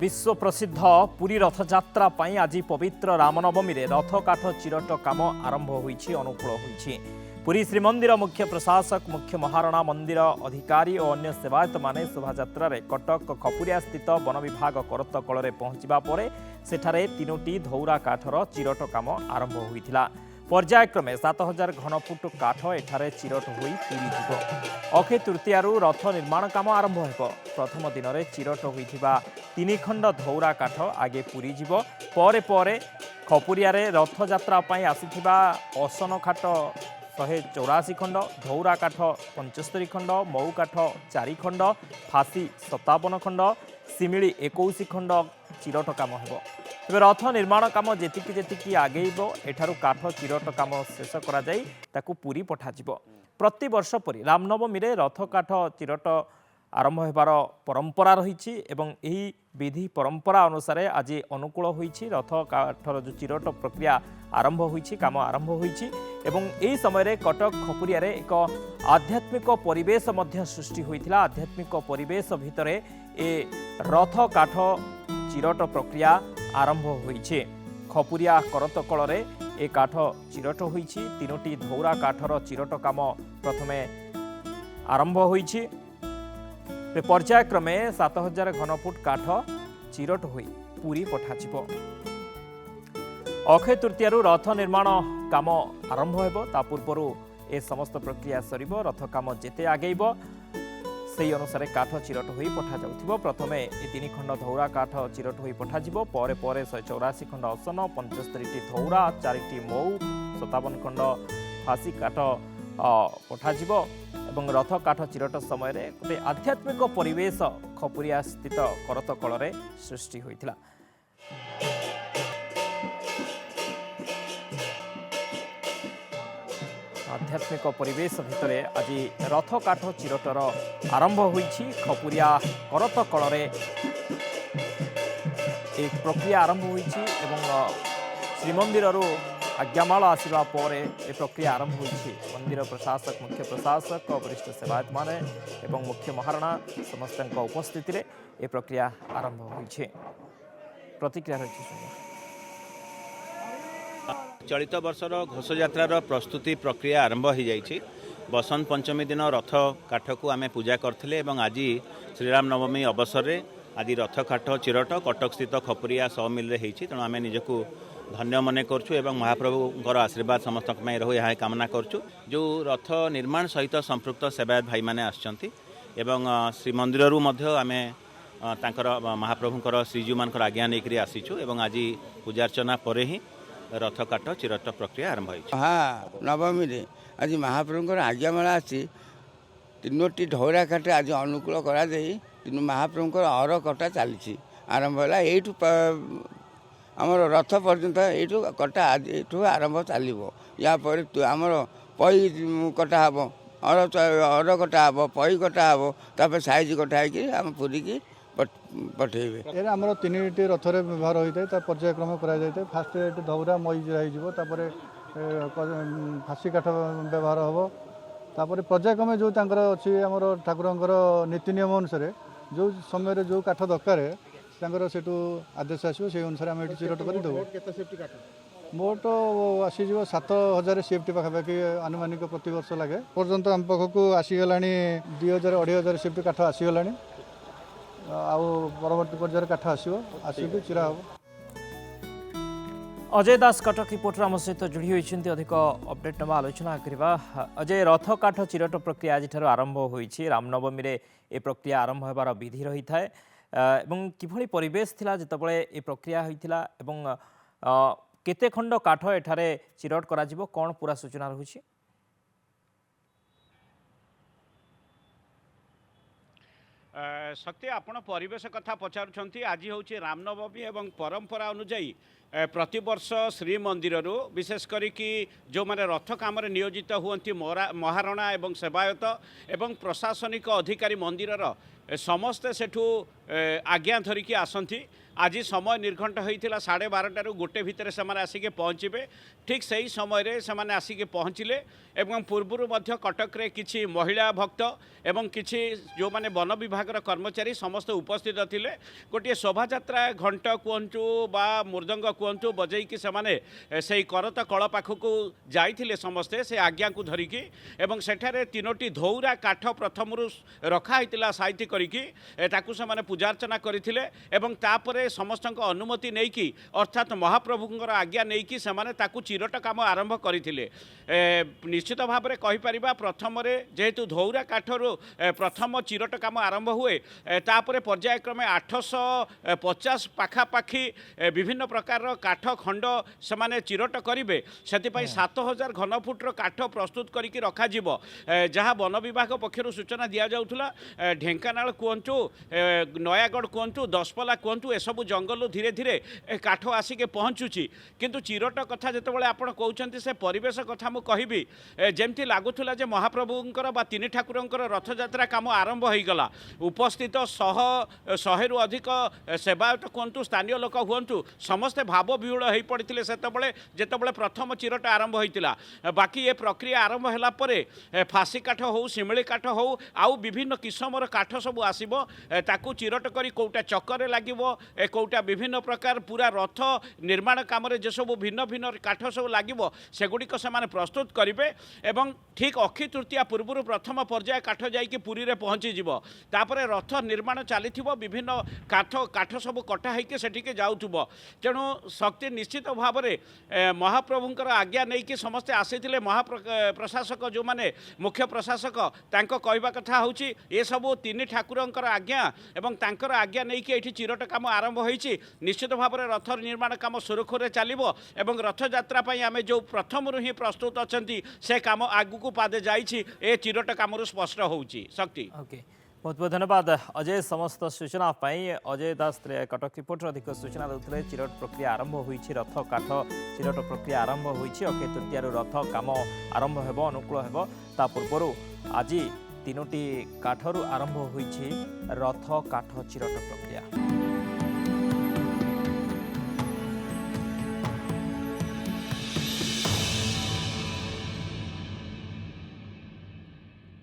विश्व प्रसिद्ध पुरी रथयात्रा पाई आज पवित्र रामनवमी रे रथ काठ चिरट काम आरंभ होईछि अनुकूल होईछि। पुरी श्रीमंदिर मुख्य प्रशासक मुख्य महाराणा मंदिर अधिकारी और अन्य सेवायत माने शोभायात्रा रे कटक खपुरिया स्थित वन विभाग करत कଳରେ पहुंचबा परे सेठारे तीनोटी धौरा काठर चिरट काम आरंभ होईथिला। पर्यायक्रमे 7000 घनफुट काठ एठारे चिरट होई पूरी जीव। अक्षय तृतीयारू रथ निर्माण काम आरंभ हेब। प्रथम दिन में चिरट होइथिबा 3 खंड धौरा काठ आगे पूरी जीव। परे परे खपुरिया रे रथ यात्रा पाई आसीथिबा असन खाट 184 खंड, धौरा काठ 75 खंड, मऊ काठ 4 खंड, फासी 57 खंड, सिमिली 21 खंड चिरट काम हेब। तेज रथ निर्माण काम जेतिकी आगेब एठारू काठ चिरट काम शेष करा जाई ताकू पूरी पठाजिब। प्रति वर्ष परी रामनवमी रे रथ काठ चिरट आरंभ होबार परंपरा रही एवं यही विधि परंपरा अनुसार आज अनुकूल होईछि। रथ काठर जो चिरट प्रक्रिया आरंभ होईछि, काम आरंभ होईछि एवं यही समय कटक खपुरिया रे एक आध्यात्मिक परिवेश मध्य सृष्टि होइथिला। आध्यात्मिक परिवेश भितरे ए रथ काठ चिरट प्रक्रिया आरंभ होईछि। खपुरिया करत कଳରେ ए काठ चिरट होईछि। तीनोटी धौरा काठर चिरट काम प्रथमे आरंभ होईछि। पर्यायक्रमे 7000 घनफुट काठ चिरट होई पूरी पठाजिब। अक्षय तृतीयारू रथ निर्माण काम आरंभ हेब। ता पूर्वरु ए समस्त प्रक्रिया सरिब। रथ काम जेते आगेब सेही अनुसार काठ चिरट होई पठा जाउथिबो। प्रथमे ए 3 खंड धौरा काठ चिरट होई पठाजिबो। परे परे 184 खंड असन, 75टी धौरा, 4टी मऊ, 57 खंड फासी काठ पठाजिबो एवं रथ काठ चिरट समय गोटे आध्यात्मिक परिवेश खपुरिया स्थित करत कଳରେ सृष्टि होइथिला। आध्यात्मिक परिवेश भितर आज रथ काठ चिरटर आरंभ होईछि। खपुरिया करत कଳରେ एक प्रक्रिया आरंभ होईछि एवं श्रीमंदिररू आज्ञामाल आसवा पर ए प्रक्रिया आरंभ होईछि। मंदिर प्रशासक मुख्य प्रशासक वरिष्ठ सेवायत माने एवं मुख्य महाराणा समस्त उपस्थिति रे ए प्रक्रिया आरंभ होईछि। प्रतिक्रिया रही चलित वर्षर घोषयात्रार प्रस्तुति प्रक्रिया आरंभ हो जाइछि। बसंत पंचमी दिन रथ काठ को आमे पूजा करथिले एवं आज श्रीराम नवमी अवसर रे आज रथ काठ चिरट कटक स्थित खपुरिया समिल रे हेछि। तेणु आमे निजको धन्य मन करछु एवं महाप्रभुଙ୍କର आशीर्वाद समस्त रहो यह कामना करछु। जो रथ निर्माण सहित संपृक्त सेवायत भाई माने आछंती एवं श्रीमंदिररू मध्य आमे तांकर महाप्रभुଙ୍କର श्रीजू मानकर आज्ञा नेकरी आसीछु एवं आज पूजार्चना परे ही रथ काठ चिरट प्रक्रिया आरंभ होइछि। हाँ, नवमी रे आज महाप्रभुଙ୍କର आज्ञामाला आछि। तीनोटी धौरा काठ आज अनुकूल करा देई तीन महाप्रभुଙ୍କର अर कटा चली आरंभ होला। एठू आमर रथ पर्यंत यू कटा यू आरंभ चलो। या आमर पई कटा हम, अर कटा हम, पई कटा हम, तापर साइज कटा आम पूरी की पठेबे। एरा हमर तीनटी रथरे व्यवहार होइते ता पर्यायक्रम करा जाइते। फास्ट एट धौरा मई जाइजिवो, तापर फासी काठ व्यवहार हबो। तापर पर्यायक्रम जो तांकर अछि हमर ठाकुरंकर नीति नियम अनुसार जो समय जो काठ दरकार तांकर सेटू आदेश आसो से अनुसार आम ये चिरट कर देव। मोट आसीज 7000 सेफ्टी पाखापाखि आनुमानिक प्रति वर्ष लगे। पर्यंत आम पाखक आसीगला 2000-2500 सेफ्टी काठ आसीगला। परवर्ती पर्यायर काठ आसिक चिरा हम। अजय दास कटक रिपोर्टर आम सहित जोड़ी होती अधिक अपडेट नवा आलोचना करवा। अजय, रथ काठ चिरट प्रक्रिया आज आरंभ होईछि। रामनवमी रे ए प्रक्रिया आरंभ होबार विधि रही थाए एवं किभली परिवेश थिला जेतबळे ए प्रक्रिया होइथिला एवं केते खंड काठ एठारे चिरट करा जिवो कोन पूरा सूचना रहुछि? सत्य आपण परिवेश कथा पचारुछंती। आज हूँ रामनवमी एवं परंपरा अनुजाई प्रतिवर्ष श्रीमंदिर विशेष करिकी जो माने रथ काम नियोजित हुअन्ति महारणा एवं सेवायत एवं प्रशासनिक अधिकारी मंदिरर समस्ते सेठू आज्ञा धरिकी आसंती। आज समय निर्घंट होता 12:30 गोटे भितर से आसिके पहुँचे। ठीक सही समय से आसिके पहुँचले एवं पूर्वर कटक रे किछि महिला भक्त एवं किछि जो माने वन विभाग कर्मचारी समस्त उपस्थित थिले। गोटे शोभा यात्रा घंट कहतु बा मृदंग कहतु बजैकी से करत कल पाखक जाइथिले समस्ते से आज्ञा को धरिकी एवं सेठारे 3टी धौरा काठ प्रथम रखाइतिला साहित्य करिकी ताकू से पूजा अर्चना करथिले एवं तापरे समस्त अनुमति नहीं कि अर्थात महाप्रभुंर आज्ञा नहीं कि सेमाने ताकू चिरट काम आरंभ करथिले। निश्चित भाव में कहीपर प्रथम जेहेतु धौरा काठर प्रथम चिरट काम आरंभ हुए तापर पर्यायक्रमे 850 पाखापाखि विभिन्न प्रकार काठ खंड से चिरट करेंगे से 7000 घनफुट्र काठ प्रस्तुत करके रखा जहाँ वन विभाग पक्षर सूचना दि जाऊला। ढेंकानाल कहतु नयागढ़ कहतु दशपल्ला कहतु एसबू जंगल धीरे धीरे काठ आसिके पहुँचुची किंतु चिरट कथा जितेबाला आप कहते से परिवेश कथा मुझे कहबी जमती लगुला जे महाप्रभुंकर बा तीन ठाकुरंकर रथयात्रा काम आरंभ हो गला। उपस्थित 100 रु अधिक सेवायत कहतु स्थानीय लोक हुंतु समस्ते भाव विहुल हो पड़ते जितेबाला प्रथम चिरट आरंभ होता। बाकी ये प्रक्रिया आरंभ होला परे फासी काठ हो शिमिली काठ हो आउ विभिन्न किस्मर काठ सब आसब ताकू चिरट करी कोटा चक्कर लगे कोटा विभिन्न प्रकार पूरा रथ निर्माण काम जे सब भिन्न भिन्न काठ सब लगे सेगुड़िक से प्रस्तुत करेंगे एवं ठीक अक्षी तृतीया पूर्व प्रथम पर्याय काठ जाइए पुरी रे पहुँची तापर रथ निर्माण चली विभिन्न काठ सब कटा होकर सेठिके जाऊब। तेणु शक्ति निश्चित भाव में महाप्रभुंकर आज्ञा नहीं कि समस्ते आसी महाप्रशासक जो माने मुख्य प्रशासक तांको कहवा कथा होची ये सब 3 ठाकुरंकर आज्ञा एवं तांकर आज्ञा नहीं कि एठी चिरट काम आरंभ होईची। निश्चित भाव में रथ निर्माण काम सुरखुरे चलिबो एवं रथ यात्रा पई आमे जो प्रथम ही प्रस्तुत अछंती से काम आगु को पादे जाइछि ए चिरट काम स्पष्ट होउची। शक्ति ओके बहुत बहुत धन्यवाद अजय समस्त सूचना पाई। अजय दास कटक रिपोर्टर अधिक सूचना देते चिरट प्रक्रिया आरंभ होईछि रथ काठ चिरट प्रक्रिया आरंभ होईछि अक्षय तृतीय रथ काम आरंभ हेबो अनुकूल हेबो ता पूर्व आज 3टी काठरू आरंभ होईछि रथ काठ चिरट प्रक्रिया।